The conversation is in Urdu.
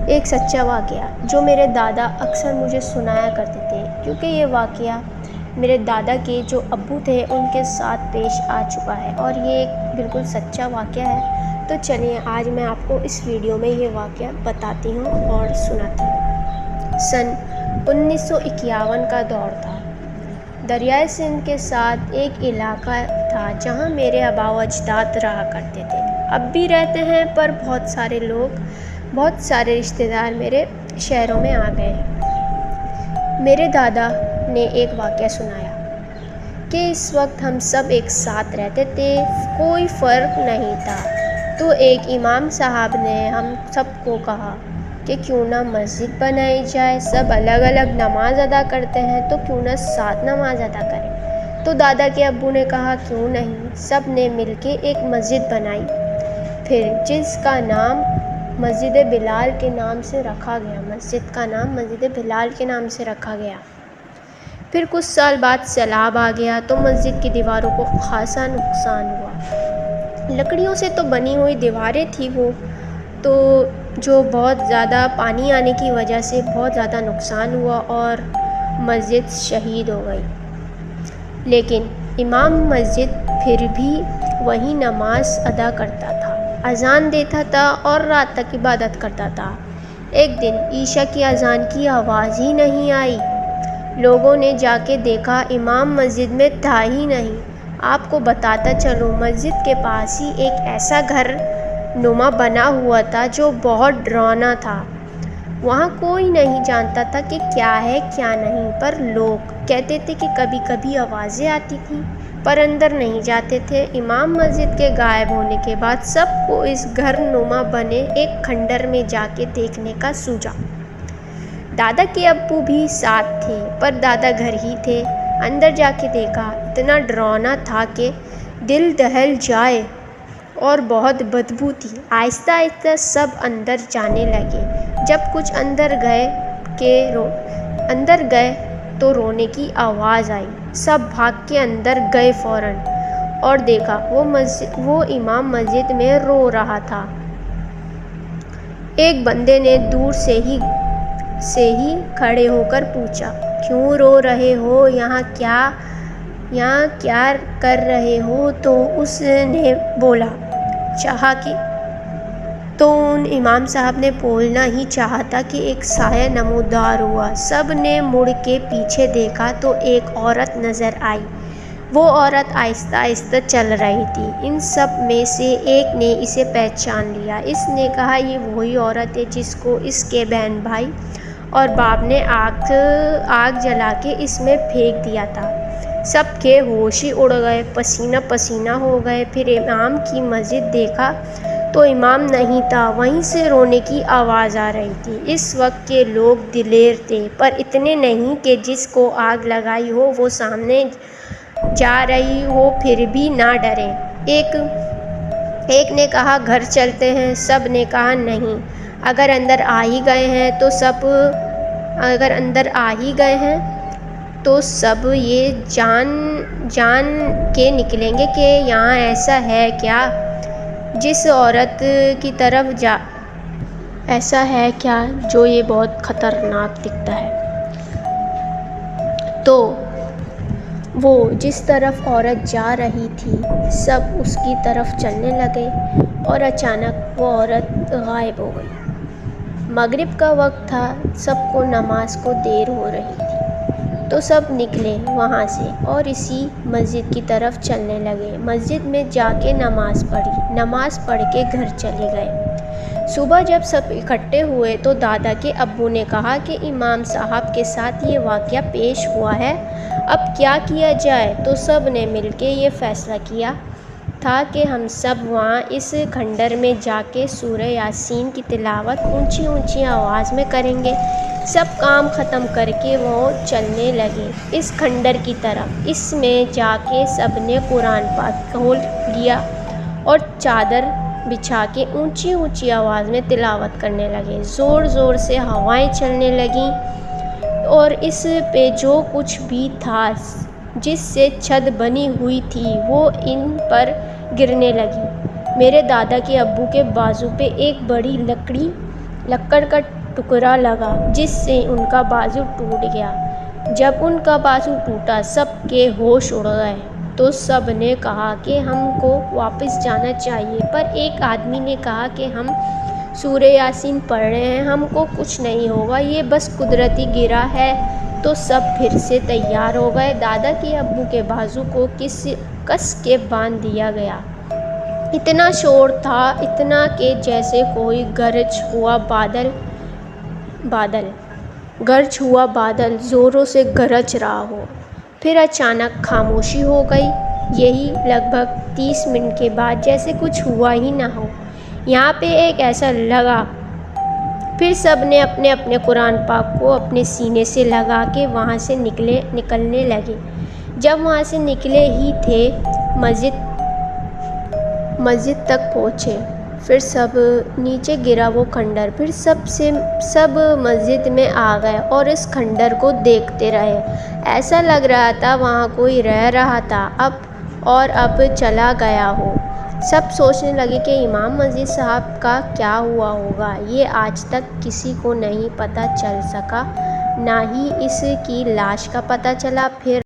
ایک سچا واقعہ جو میرے دادا اکثر مجھے سنایا کرتے تھے، کیونکہ یہ واقعہ میرے دادا کے جو ابو تھے ان کے ساتھ پیش آ چکا ہے اور یہ ایک بالکل سچا واقعہ ہے۔ تو چلیے آج میں آپ کو اس ویڈیو میں یہ واقعہ بتاتی ہوں اور سناتی ہوں۔ سن 1951 کا دور تھا۔ دریائے سندھ کے ساتھ ایک علاقہ تھا جہاں میرے آباء و اجداد رہا کرتے تھے، اب بھی رہتے ہیں، پر بہت سارے رشتہ دار میرے شہروں میں آ گئے ہیں۔ میرے دادا نے ایک واقعہ سنایا کہ اس وقت ہم سب ایک ساتھ رہتے تھے، کوئی فرق نہیں تھا۔ تو ایک امام صاحب نے ہم سب کو کہا کہ کیوں نہ مسجد بنائی جائے، سب الگ الگ نماز ادا کرتے ہیں تو کیوں نہ ساتھ نماز ادا کریں۔ تو دادا کے ابو نے کہا کیوں نہیں، سب نے مل کے ایک مسجد بنائی، پھر جس کا نام مسجد بلال کے نام سے رکھا گیا۔ مسجد کا نام مسجد بلال کے نام سے رکھا گیا۔ پھر کچھ سال بعد سیلاب آ گیا تو مسجد کی دیواروں کو خاصا نقصان ہوا۔ لکڑیوں سے تو بنی ہوئی دیواریں تھیں وہ تو جو بہت زیادہ پانی آنے کی وجہ سے بہت زیادہ نقصان ہوا اور مسجد شہید ہو گئی۔ لیکن امام مسجد پھر بھی وہی نماز ادا کرتا تھا، اذان دیتا تھا اور رات تک عبادت کرتا تھا۔ ایک دن عشاء کی اذان کی آواز ہی نہیں آئی۔ لوگوں نے جا کے دیکھا، امام مسجد میں تھا ہی نہیں۔ آپ کو بتاتا چلوں، مسجد کے پاس ہی ایک ایسا گھر نما بنا ہوا تھا جو بہت ڈراؤنا تھا۔ وہاں کوئی نہیں جانتا تھا کہ کیا ہے کیا نہیں، پر لوگ کہتے تھے کہ کبھی کبھی آوازیں آتی تھیں، پر اندر نہیں جاتے تھے۔ امام مسجد کے غائب ہونے کے بعد سب کو اس گھر نما بنے ایک کھنڈر میں جا کے دیکھنے کا سوجا۔ دادا کے ابو بھی ساتھ تھے، پر دادا گھر ہی تھے۔ اندر جا کے دیکھا، اتنا ڈراؤنا تھا کہ دل دہل جائے اور بہت بدبو تھی۔ آہستہ آہستہ سب اندر جانے لگے۔ جب کچھ اندر گئے تو رونے کی آواز آئی۔ سب بھاگ کے اندر گئے فوراً اور دیکھا وہ امام مسجد میں رو رہا تھا۔ ایک بندے نے دور سے ہی کھڑے ہو کر پوچھا، کیوں رو رہے ہو، یہاں کیا کر رہے ہو؟ تو اس نے بولنا چاہا کہ امام صاحب نے بولنا ہی چاہا تھا کہ ایک سایہ نمودار ہوا۔ سب نے مڑ کے پیچھے دیکھا تو ایک عورت نظر آئی۔ وہ عورت آہستہ آہستہ چل رہی تھی۔ ان سب میں سے ایک نے اسے پہچان لیا۔ اس نے کہا یہ وہی عورت ہے جس کو اس کے بہن بھائی اور باپ نے آگ جلا کے اس میں پھینک دیا تھا۔ سب کے ہوش ہی اڑ گئے، پسینہ پسینہ ہو گئے۔ پھر امام کی مسجد دیکھا تو امام نہیں تھا، وہیں سے رونے کی آواز آ رہی تھی۔ اس وقت کے لوگ دلیر تھے، پر اتنے نہیں کہ جس کو آگ لگائی ہو وہ سامنے جا رہی ہو پھر بھی نہ ڈریں۔ ایک نے کہا گھر چلتے ہیں، سب نے کہا نہیں، اگر اندر آ ہی گئے ہیں تو سب یہ جان کے نکلیں گے کہ یہاں ایسا ہے کیا جو یہ بہت خطرناک دکھتا ہے۔ تو وہ جس طرف عورت جا رہی تھی سب اس کی طرف چلنے لگے اور اچانک وہ عورت غائب ہو گئی۔ مغرب کا وقت تھا، سب کو نماز کو دیر ہو رہی تھی تو سب نکلے وہاں سے اور اسی مسجد کی طرف چلنے لگے۔ مسجد میں جا کے نماز پڑھ کے گھر چلے گئے۔ صبح جب سب اکٹھے ہوئے تو دادا کے ابو نے کہا کہ امام صاحب کے ساتھ یہ واقعہ پیش ہوا ہے، اب کیا کیا جائے؟ تو سب نے مل کے یہ فیصلہ کیا تھا کہ ہم سب وہاں اس کھنڈر میں جا کے سورہ یاسین کی تلاوت اونچی اونچی آواز میں کریں گے۔ سب کام ختم کر کے وہ چلنے لگے اس کھنڈر کی طرف۔ اس میں جا کے سب نے قرآن پاک کھول لیا اور چادر بچھا کے اونچی اونچی آواز میں تلاوت کرنے لگے۔ زور زور سے ہوائیں چلنے لگیں اور اس پہ جو کچھ بھی تھا جس سے چھت بنی ہوئی تھی وہ ان پر گرنے لگی۔ میرے دادا کے ابو کے بازو پہ ایک بڑی لکڑی لکڑ کا ٹکڑا لگا جس سے ان کا بازو ٹوٹ گیا۔ جب ان کا بازو ٹوٹا سب کے ہوش اڑ گئے تو سب نے کہا کہ ہم کو واپس جانا چاہیے، پر ایک آدمی نے کہا کہ ہم سورہ یاسین پڑھ رہے ہیں، ہم کو کچھ نہیں ہوگا، یہ بس قدرتی گرا ہے۔ تو سب پھر سے تیار ہو گئے۔ دادا کے ابو کے بازو کو کس کے باندھ دیا گیا۔ اتنا شور تھا، اتنا کہ جیسے کوئی گرج ہوا بادل زوروں سے گرج رہا ہو۔ پھر اچانک خاموشی ہو گئی، یہی لگ بھگ 30 منٹ کے بعد، جیسے کچھ ہوا ہی نہ ہو۔ یہاں پہ ایک ایسا لگا۔ پھر سب نے اپنے اپنے قرآن پاک کو اپنے سینے سے لگا کے وہاں سے نکلنے لگے۔ جب وہاں سے نکلے ہی تھے مسجد تک پہنچے، پھر سب نیچے گرا وہ کھنڈر، پھر سب مسجد میں آ گئے اور اس کھنڈر کو دیکھتے رہے۔ ایسا لگ رہا تھا وہاں کوئی رہ رہا تھا اب چلا گیا ہو۔ سب سوچنے لگے کہ امام مسجد صاحب کا کیا ہوا ہوگا، یہ آج تک کسی کو نہیں پتہ چل سکا، نہ ہی اس کی لاش کا پتہ چلا۔ پھر